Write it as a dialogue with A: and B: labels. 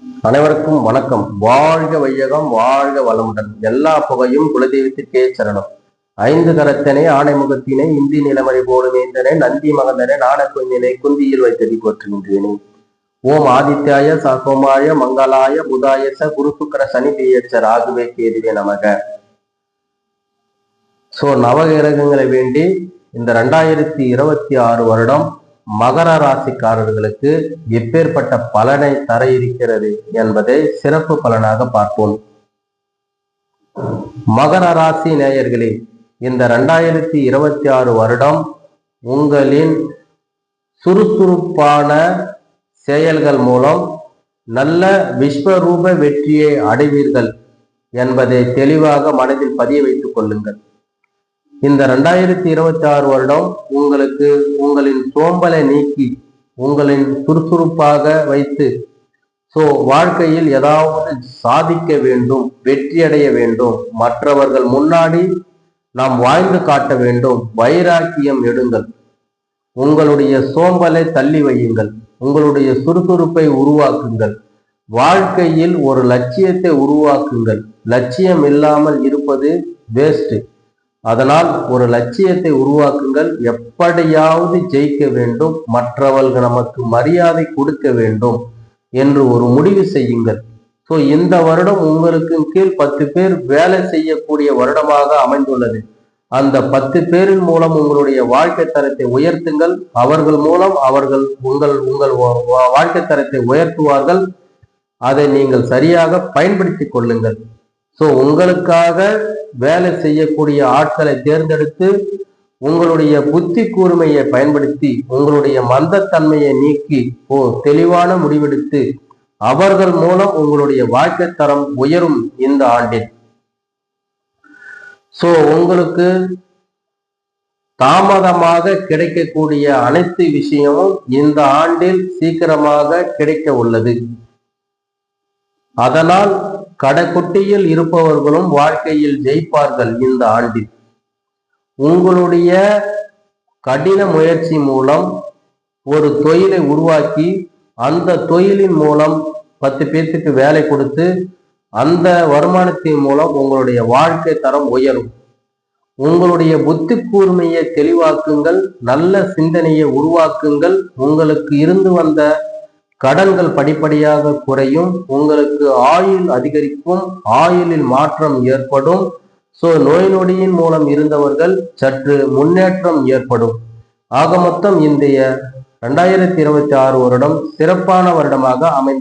A: அனைவருக்கும் வணக்கம். வாழ்க வையகம், வாழ்க வளமுடன். எல்லா புகையும் குலதெய்வத்திற்கே சரணம். ஐந்து கரத்தனை ஆணைமுகத்தினை இந்தி நிலமறை போடும் வேந்தனை நந்தி மகந்தனை நாணக்குஞ்சினை குந்தியில் வைத்தடி போற்றுகின்றேனே. ஓம் ஆதித்யாய சோமாய மங்களாய புதாயச குரு சுக்கிர சனி பியச்ச ராகுவே கேதுவே நமக. நவகிரகங்களை வேண்டி இந்த 2026 வருடம் மகர ராசிக்காரர்களுக்கு எப்பேற்பட்ட பலனை தர இருக்கிறது என்பதை சிறப்பு பலனாக பார்ப்போம். மகர ராசி நேயர்களே, இந்த 2026 வருடம் உங்களின் சுறுசுறுப்பான செயல்கள் மூலம் நல்ல விஸ்வரூப வெற்றியை அடைவீர்கள் என்பதை தெளிவாக மனதில் பதிய வைத்துக் கொள்ளுங்கள். இந்த 2026 வருடம் உங்களுக்கு உங்களின் சோம்பலை நீக்கி உங்களின் சுறுசுறுப்பாக வைத்து வாழ்க்கையில் ஏதாவது சாதிக்க வேண்டும், வெற்றியடைய வேண்டும், மற்றவர்கள் முன்னாடி நாம் வாழ்ந்து காட்ட வேண்டும். வைராக்கியம் எடுங்கள், உங்களுடைய சோம்பலை தள்ளி வையுங்கள், உங்களுடைய சுறுசுறுப்பை உருவாக்குங்கள். வாழ்க்கையில் ஒரு லட்சியத்தை உருவாக்குங்கள். லட்சியம் இல்லாமல் இருப்பது வேஸ்ட். அதனால் ஒரு லட்சியத்தை உருவாக்குங்கள். எப்படியாவது ஜெயிக்க வேண்டும், மற்றவர்கள் நமக்கு மரியாதை கொடுக்க வேண்டும் என்று ஒரு முடிவு செய்யுங்கள். இந்த வருடம் உங்களுக்கு கீழ் 10 பேர் வேலை செய்யக்கூடிய வருடமாக அமைந்துள்ளது. அந்த 10 பேரின் மூலம் உங்களுடைய வாழ்க்கை தரத்தை உயர்த்துங்கள். அவர்கள் மூலம் அவர்கள் உங்கள் வாழ்க்கை தரத்தை உயர்த்துவார்கள். அதை நீங்கள் சரியாக பயன்படுத்தி கொள்ளுங்கள். உங்களுக்காக வேலை செய்யக்கூடிய ஆட்களை தேர்ந்தெடுத்து உங்களுடைய புத்தி கூர்மையை பயன்படுத்தி உங்களுடைய மந்தத்தன்மையை நீக்கி தெளிவான முடிவெடுத்து அவர்கள் மூலம் உங்களுடைய வாழ்க்கை தரம் உயரும். இந்த ஆண்டில் உங்களுக்கு தாமதமாக கிடைக்கக்கூடிய அனைத்து விஷயமும் இந்த ஆண்டில் சீக்கிரமாக கிடைக்க உள்ளது. அதனால் கடைக்குட்டியில் இருப்பவர்களும் வாழ்க்கையில் ஜெயிப்பார்கள். இந்த ஆண்டில் உங்களுடைய கடின முயற்சி மூலம் ஒரு தொழிலை உருவாக்கி அந்த தொழிலின் மூலம் 10 பேருக்கு வேலை கொடுத்து அந்த வருமானத்தின் மூலம் உங்களுடைய வாழ்க்கை தரம் உயரும். உங்களுடைய புத்தி கூர்மையை தெளிவாக்குங்கள், நல்ல சிந்தனையை உருவாக்குங்கள். உங்களுக்கு இருந்து வந்த கடன்கள் படிப்படியாக குறையும். உங்களுக்கு ஆயுள் அதிகரிக்கும், ஆயுளில் மாற்றம் ஏற்படும். நோய் நொடியின் மூலம் இருந்தவர்கள் சற்று முன்னேற்றம் ஏற்படும். ஆக மொத்தம் இன்றைய 2026 வருடம் சிறப்பான வருடமாக அமைந்து